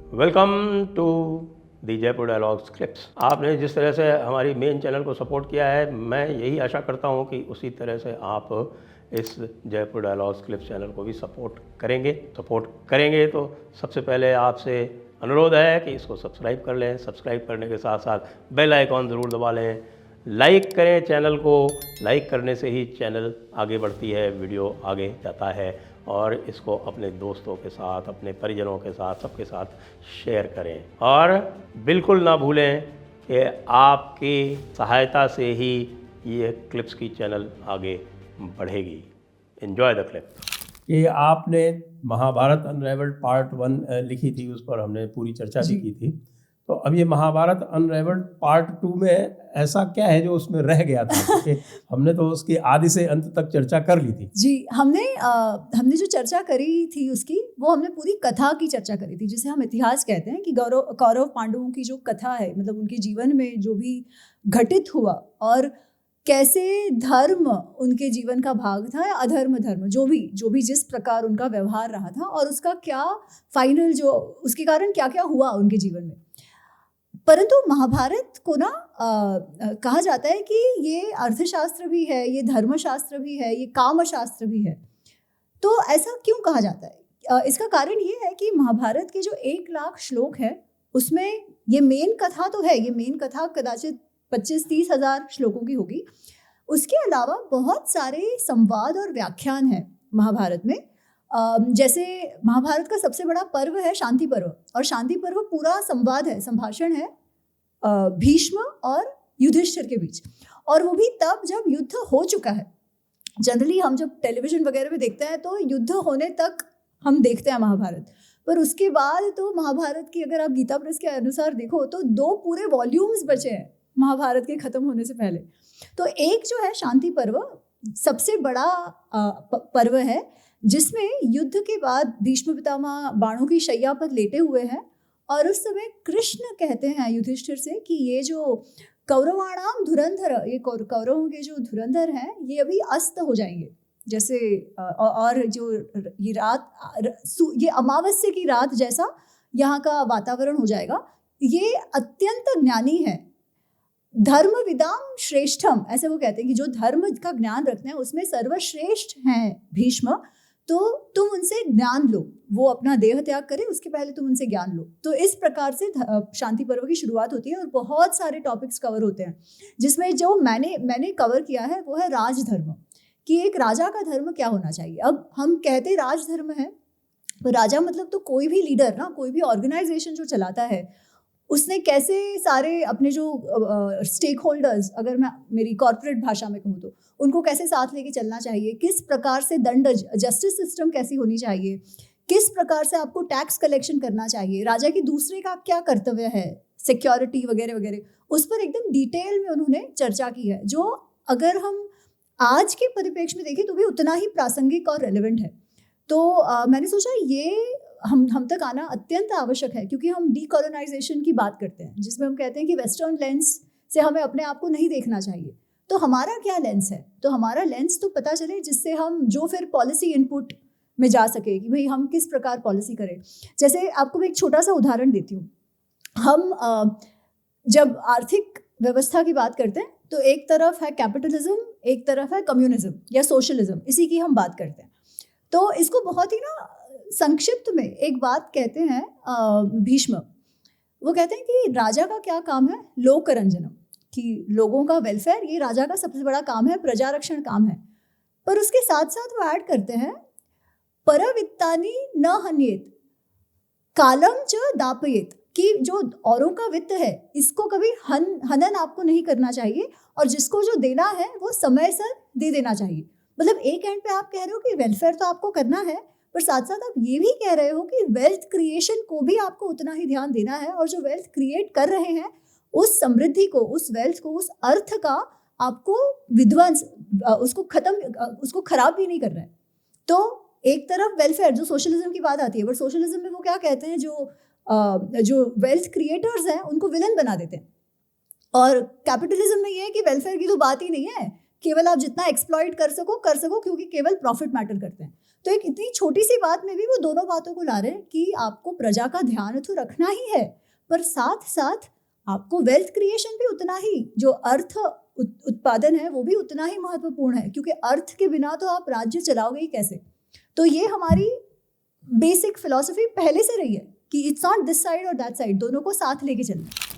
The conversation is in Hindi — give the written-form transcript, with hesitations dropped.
Welcome to the Jaipur dialogues clips. आपने जिस तरह से हमारी मेन चैनल को सपोर्ट किया है, मैं यही आशा करता हूं कि उसी तरह से आप इस जयपुर डायलॉग्स क्लिप्स चैनल को भी सपोर्ट करेंगे तो सबसे पहले आपसे अनुरोध है कि इसको सब्सक्राइब कर लें। सब्सक्राइब करने के साथ साथ बेल आइकॉन ज़रूर दबा लें। लाइक करें चैनल को। लाइक करने से ही चैनल आगे बढ़ती है, वीडियो आगे जाता है। और इसको अपने दोस्तों के साथ, अपने परिजनों के साथ, सबके साथ शेयर करें। और बिल्कुल ना भूलें कि आपकी सहायता से ही ये क्लिप्स की चैनल आगे बढ़ेगी। Enjoy the clip. ये आपने महाभारत अनरेवल्ड पार्ट 1 लिखी थी, उस पर हमने पूरी चर्चा भी की थी। तो अब ये महाभारत अनरेवल्ड पार्ट 2 में ऐसा क्या है जो उसमें रह गया था? क्योंकि हमने तो उसकी आदि से अंत तक चर्चा कर ली थी। जी, हमने जो चर्चा करी थी उसकी, वो हमने पूरी कथा की चर्चा करी थी, जिसे हम इतिहास कहते हैं कि कौरव पांडवों की जो कथा है, मतलब उनके जीवन में जो भी घटित हुआ और कैसे धर्म उनके जीवन का भाग था या अधर्म धर्म, जो भी जिस प्रकार उनका व्यवहार रहा था और उसका क्या फाइनल, जो उसके कारण क्या क्या हुआ उनके जीवन में। परंतु महाभारत को ना कहा जाता है कि ये अर्थशास्त्र भी है, ये धर्मशास्त्र भी है, ये कामशास्त्र भी है। तो ऐसा क्यों कहा जाता है? इसका कारण ये है कि महाभारत के जो 1,00,000 श्लोक है, उसमें ये मेन कथा तो है, ये मेन कथा कदाचित 25-30 हज़ार श्लोकों की होगी। उसके अलावा बहुत सारे संवाद और व्याख्यान हैं महाभारत में। जैसे महाभारत का सबसे बड़ा पर्व है शांति पर्व, और शांति पर्व पूरा संवाद है, संभाषण है भीष्म और युधिष्ठिर के बीच, और वो भी तब जब युद्ध हो चुका है। जनरली हम जब टेलीविजन वगैरह में देखते हैं तो युद्ध होने तक हम देखते हैं महाभारत, पर उसके बाद तो महाभारत की, अगर आप गीता प्रेस के अनुसार देखो तो 2 पूरे वॉल्यूम्स बचे हैं महाभारत के खत्म होने से पहले। तो एक जो है शांति पर्व, सबसे बड़ा पर्व है, जिसमें युद्ध के बाद भीष्म पितामह बाणों की शैया पर लेटे हुए हैं, और उस समय कृष्ण कहते हैं युधिष्ठिर से कि ये जो कौरवाणाम धुरंधर, ये कौरवों के जो धुरंधर हैं, ये अभी अस्त हो जाएंगे। जैसे और जो ये रात, ये अमावस्या की रात जैसा यहाँ का वातावरण हो जाएगा। ये अत्यंत ज्ञानी है, धर्म विदाम श्रेष्ठम, ऐसे वो कहते हैं कि जो धर्म का ज्ञान रखते हैं उसमें सर्वश्रेष्ठ हैं भीष्म, तो तुम उनसे ज्ञान लो। वो अपना देह त्याग करें, उसके पहले तुम उनसे ज्ञान लो। तो इस प्रकार से शांति पर्व की शुरुआत होती है और बहुत सारे टॉपिक्स कवर होते हैं, जिसमें जो मैंने कवर किया है वो है राजधर्म, कि एक राजा का धर्म क्या होना चाहिए। अब हम कहते राजधर्म है, तो राजा मतलब तो कोई भी लीडर ना, कोई भी ऑर्गेनाइजेशन जो चलाता है, उसने कैसे सारे अपने जो स्टेक होल्डर्स, अगर मैं मेरी कॉर्पोरेट भाषा में कहूँ तो उनको कैसे साथ लेके चलना चाहिए, किस प्रकार से दंड जस्टिस सिस्टम कैसी होनी चाहिए, किस प्रकार से आपको टैक्स कलेक्शन करना चाहिए, राजा की दूसरे का क्या कर्तव्य है, सिक्योरिटी वगैरह वगैरह, उस पर एकदम डिटेल में उन्होंने चर्चा की है, जो अगर हम आज के परिप्रेक्ष्य में देखें तो भी उतना ही प्रासंगिक और रेलेवेंट है। तो मैंने सोचा ये हम तक आना अत्यंत आवश्यक है, क्योंकि हम डीकोलोनाइजेशन की बात करते हैं, जिसमें हम कहते हैं कि वेस्टर्न लेंस से हमें अपने आप को नहीं देखना चाहिए। तो हमारा क्या लेंस है? तो हमारा लेंस तो पता चले, जिससे हम जो फिर पॉलिसी इनपुट में जा सके कि भाई हम किस प्रकार पॉलिसी करें। जैसे आपको मैं एक छोटा सा उदाहरण देती हूँ। हम जब आर्थिक व्यवस्था की बात करते हैं तो एक तरफ है कैपिटलिज्म, एक तरफ है कम्युनिज्म या सोशलिज्म, इसी की हम बात करते हैं। तो इसको बहुत ही ना संक्षिप्त में एक बात कहते हैं भीष्म। वो कहते हैं कि राजा का क्या काम है? लोकरंजनम, कि लोगों का वेलफेयर ये राजा का सबसे बड़ा काम है, प्रजारक्षण काम है। पर उसके साथ साथ वो ऐड करते हैं परवित्तानि न हन्येत कालम च दापयेत, कि जो औरों का वित्त है इसको कभी हनन आपको नहीं करना चाहिए, और जिसको जो देना है वो समय से दे देना चाहिए। मतलब एक एंड पे आप कह रहे हो कि वेलफेयर तो आपको करना है, पर साथ साथ आप ये भी कह रहे हो कि वेल्थ क्रिएशन को भी आपको उतना ही ध्यान देना है, और जो वेल्थ क्रिएट कर रहे हैं उस समृद्धि को, उस वेल्थ को, उस अर्थ का आपको विध्वंस, उसको खराब भी नहीं करना है। तो एक तरफ वेलफेयर, जो सोशलिज्म की बात आती है, बट सोशलिज्म में वो क्या कहते हैं, जो वेल्थ क्रिएटर्स हैं उनको विलन बना देते हैं। और कैपिटलिज्म में ये है कि वेलफेयर की तो बात ही नहीं है, केवल आप जितना एक्सप्लॉइट कर सको, क्योंकि केवल प्रॉफिट मैटर करते हैं। तो एक इतनी छोटी सी बात में भी वो दोनों बातों को ला रहे हैं कि आपको प्रजा का ध्यान तो रखना ही है, पर साथ साथ आपको वेल्थ क्रिएशन भी उतना ही, जो अर्थ उत्पादन है वो भी उतना ही महत्वपूर्ण है, क्योंकि अर्थ के बिना तो आप राज्य चलाओगे ही कैसे। तो ये हमारी बेसिक फिलॉसफी पहले से रही है कि इट्स नॉट दिस साइड और दैट साइड, दोनों को साथ लेके चलना है।